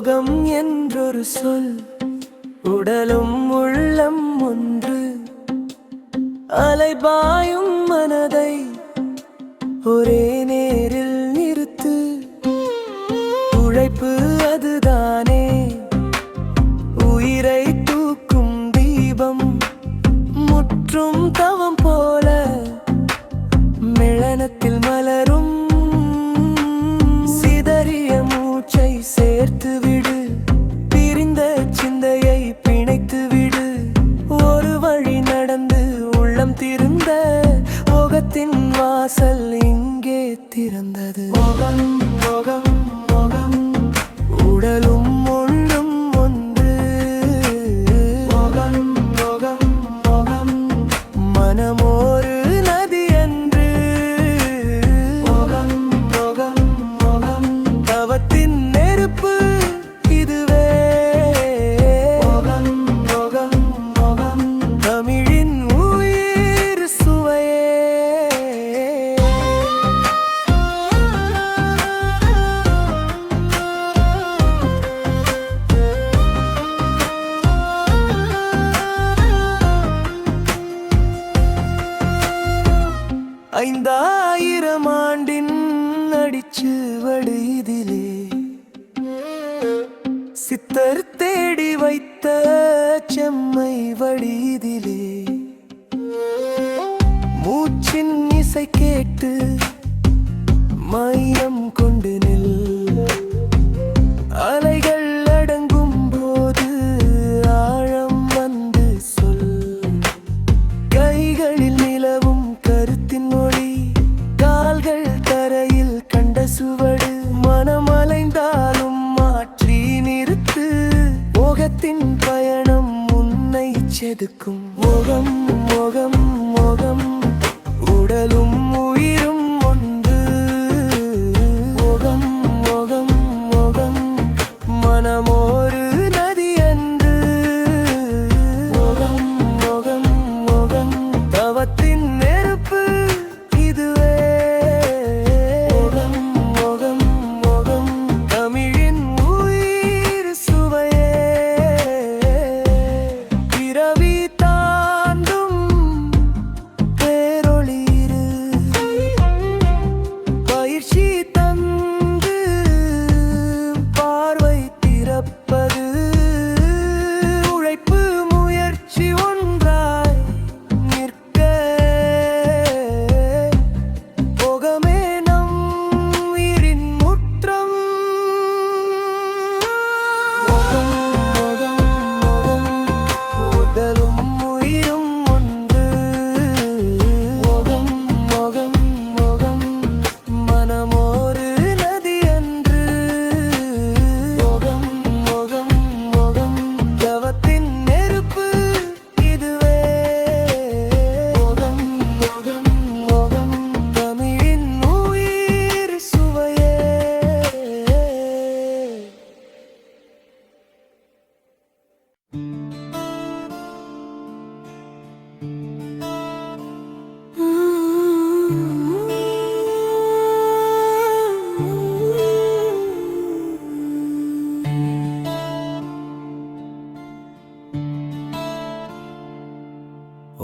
ஓகம் என்றொரு சொல், உடலும் உள்ளம் ஒன்று. அலைபாயும் மனதை ஒரே நேரில் நிறுத்து. உழைப்பு அதுதானே உயிரை தூக்கும் தீபம். முற்றும் தவம் போல மிளனத்தில் மலரும். சிதறிய மூச்சை சேர்த்து விடு, பிரிந்த சிந்தையை பிணைத்து விடு. ஒரு வழி நடந்து உள்ளம் திருந்த, மோகத்தின் வாசல் இங்கே திறந்தது. மோகம் மோகம் மோகம், உடலும் உள்ளும் ஒன்று. மோகம் மோகம் மோகம், மனமோரு நதி என்று. மோகம் மோகம் மோகம், தவத்தின் நெருப்பு இதுவே. மோகம் மோகம் மோகம், தமிழின் உயிர் சுவையே. ஐந்தாயிரம் ஆண்டின் அடிச்சுவடு இதிலே, சித்தர் தேடி வைத்த செம்மை வடிதிலே. மூச்சின் இசை கேட்டு மையம் கொண்டு நில். அலைகள் அடங்கும் போது ஆழம் வந்து சொல். கைகளில் நிலவும் கருத்தின் மொழி, கால்கள் தரையில் கண்ட சுவடு. மனம் அலைந்தாலும் மாற்றி நிறுத்து. மோகத்தின் பயணம் உன்னை செதுக்கும். மோகம் மோகம் மோகம், உடலும் உயிரும் ஒன்று. மோகம் மோகம் மோகம், மனமோரு நதி என்று. மோகம் மோகம் மோகம், தவத்தின் நெருப்பு இதுவே. மோகம் மோகம் மோகம், தமிழின் உயிர் சுவையே. பிறவி தாண்டும் பேரொளிரு, பயிற்சி தந்து பார்வை திறப்பது. உழைப்பு முயற்சி ஒன்றாய் நிற்க, போகமே நம் உயிரின் முற்றம். மோகம் மோகம் மோகம், உடலும் உயிரும் ஒன்று. மோகம் மோகம் மோகம், மனமோரு நதி என்று. மோகம் மோகம் மோகம், தவத்தின் நெருப்பு இதுவே. மோகம் மோகம் மோகம், தமிழின் உயிர் சுவையே.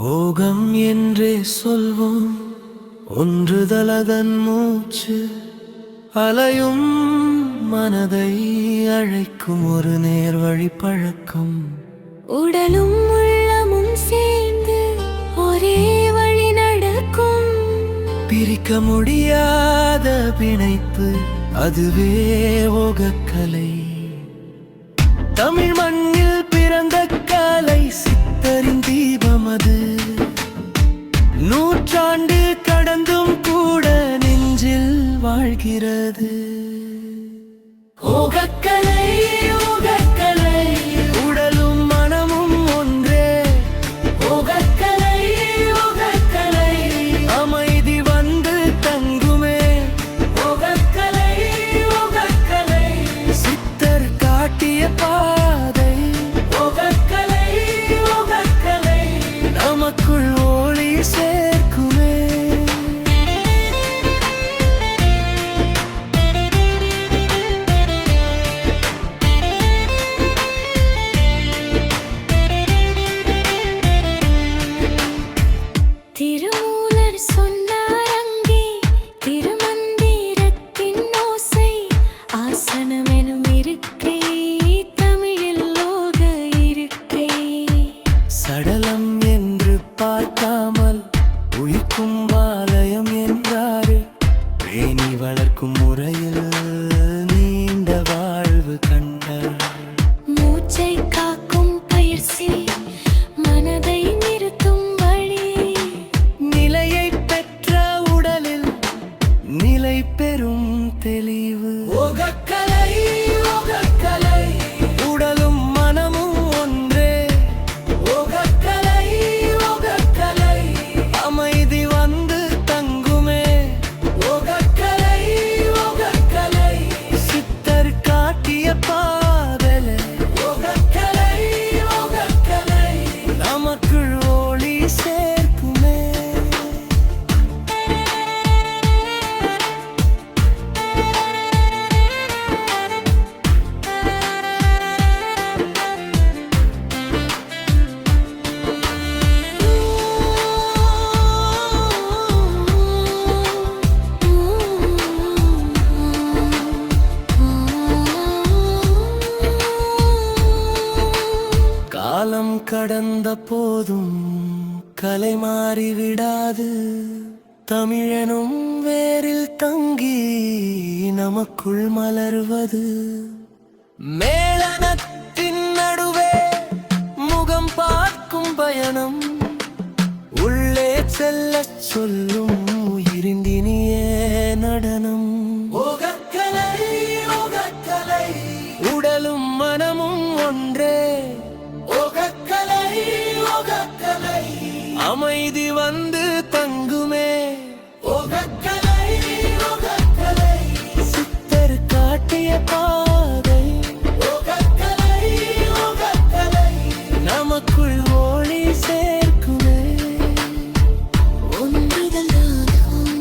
ஓகம் என்றே சொல்வோம், ஒன்றுதலதன் மூச்சு. அலையும் மனதை அழைக்கும் ஒரு நேர்வழி பழக்கம். உடலும் உள்ளமும் சேர்ந்து ஒரே வழி நடக்கும். பிரிக்க முடியாத பிணைப்பு அதுவே ஓகக்கலை. தமிழ் மண்ணில் பிறந்த கலை, சித்தரின் தீபம் அது. நூற்றாண்டு கடந்தும் கூட நெஞ்சில் வாழ்கிறது. ஓகக்கலை ஓகக்கலை, உடலும் மனமும் ஒன்றே. ஓகக்கலை ஓகக்கலை, அமைதி வந்து தங்குமே. ஓகக்கலை ஓகக்கலை, சித்தர் காட்டிய பாதை. ஓகக்கலை ஓகக்கலை, நமக்குள் ஒளி சேர்க்குமே. முறையில் நீண்ட வாழ்வு கண்டார். மூச்சை காக்கும் பயிற்சி மனதை நிறுத்தும் வழி. நிலையை பெற்ற உடலில் நிலை பெறும் தெளிவு. யோகக்கலை யோகக்கலை உடலும் மனமும் ஒன்றே. யோகக்கலை யோகக்கலை அமைதி வந்து தங்குமே. யோகக்கலை யோகக்கலை சித்தர் காட்டிய பாதலே. யோகக்கலை யோகக்கலை நமக்குள் ஒளி சேர்க்குமே. காலம் கடந்த போதும் கலை மாறிவிடாது. தமிழனும் வேரில் தங்கி நமக்குள் மலர்வது. மேளனத்தின் நடுவே முகம் பார்க்கும் பயணம். உள்ளே செல்லச் சொல்லும் உயிரிந்தினிய நடனம். யோகக்கலை யோகக்கலை உடலும் மனமும் ஒன்றே. யோகக்கலை யோகக்கலை அமைதி வந்து தங்குமே. யோகக்கலை யோகக்கலை சித்தர் காட்டிய பாதை. யோகக்கலை யோகக்கலை நமக்குள் ஒளி சேர்க்குமே. ஒன்றுதல் தாகம்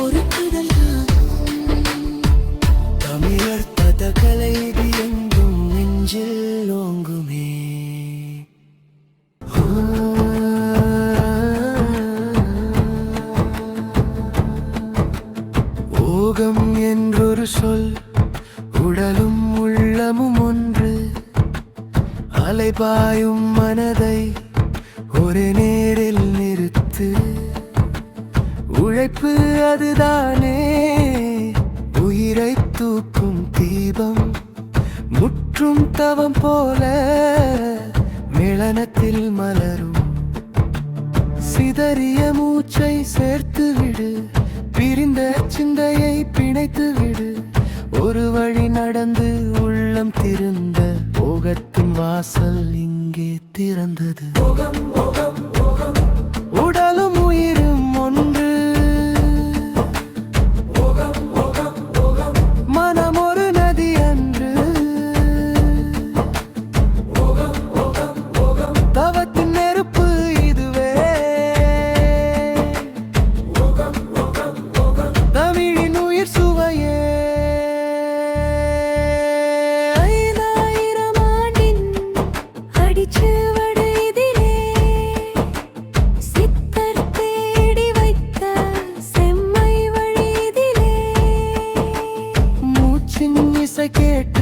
ஒருக்குதல் தாகம். தமிழர் பதக்கலை எங்கும் நெஞ்சில் ஓங்குமே. யோகம் என்றொரு சொல் உடலும் உள்ளமும் ஒன்று. அலைபாயும் மனதை ஒரு நேரில் நிறுத்து. உழைப்பு அதுதானே உயிரை தூக்கும் தீபம். முற்றும் தவம் போல மிளனத்தில் மலரும். சிதறிய மூச்சை சேர்த்து விடு. பிரிந்த சிந்தையை பிணைத்து விடு. ஒரு வழி நடந்து உள்ளம் திருந்த. போகத்தின் வாசல் இங்கே திறந்தது. உடலும் உயிரும் ஒன்று. மனம் ஒரு நதி அன்று. தவத்தின் நெருப்பு இதுவே. தமிழின் உயிர் சுவையே. 5000 ஆண்டின் அடிச்சுவடு இதிலே. சித்தர் தேடி வைத்த செம்மை வழி இதிலே. மூச்சின் இசை கேட்டு